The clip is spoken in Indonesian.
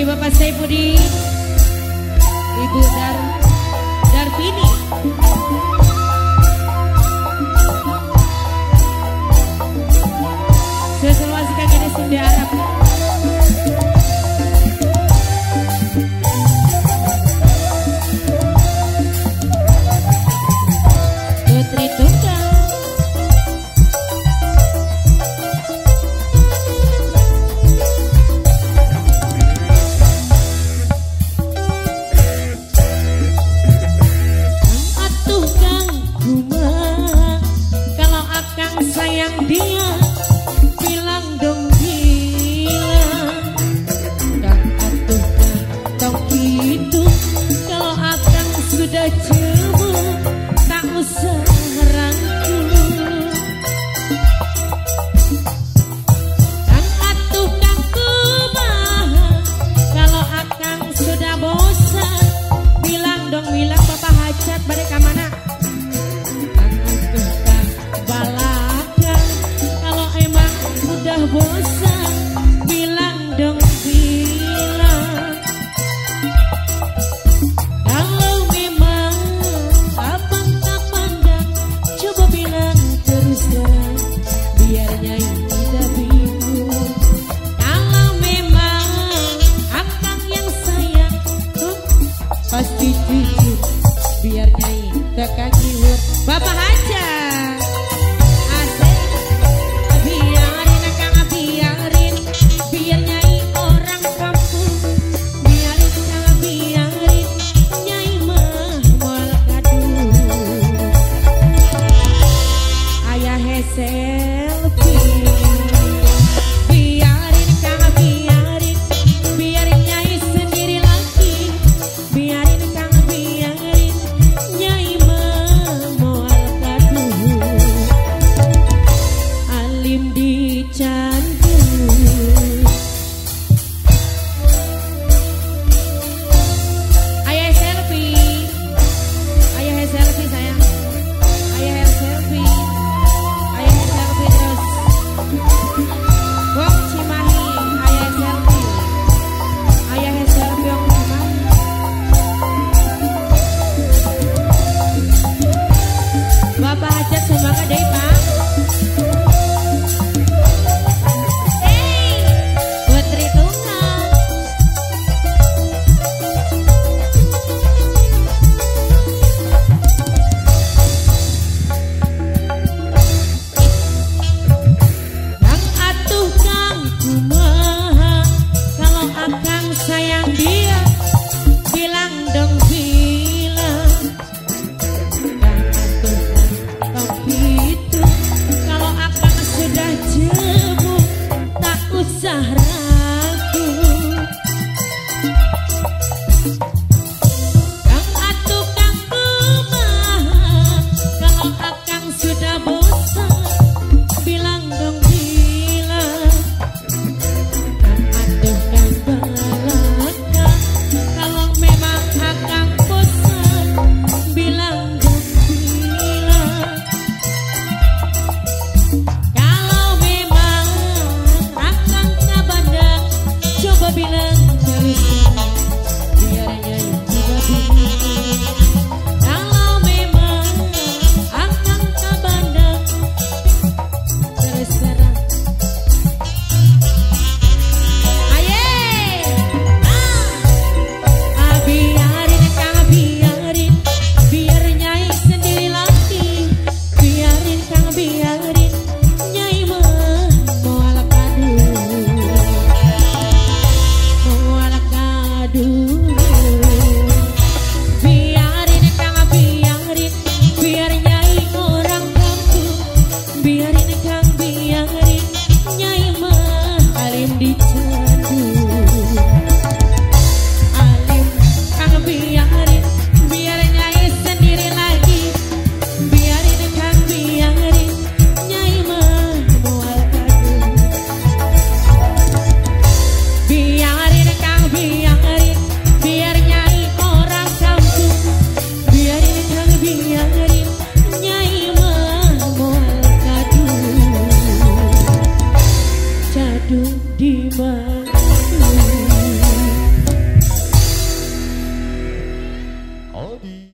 bagi Bapak Saipudi, Ibu Darvini. Sesuasikan ini Sunda Arab. Putri Tunggal. Sayang dia, bilang dong bilang. Dan atuh tau gitu, kalau akang sudah jemu, tak usah rangkul. Dan atuh kang kumaha, kalau akang sudah bosan, bilang dong bilang Bapak hajat balik ke mana? Udah bosan, bilang dong bilang. Kalau memang abang tak pandang, coba bilang terus terang, biar Nyai tidak bingung. Kalau memang abang yang sayang, pasti jujur, biar Nyai tak kagiwur. Bapak Hajat di mana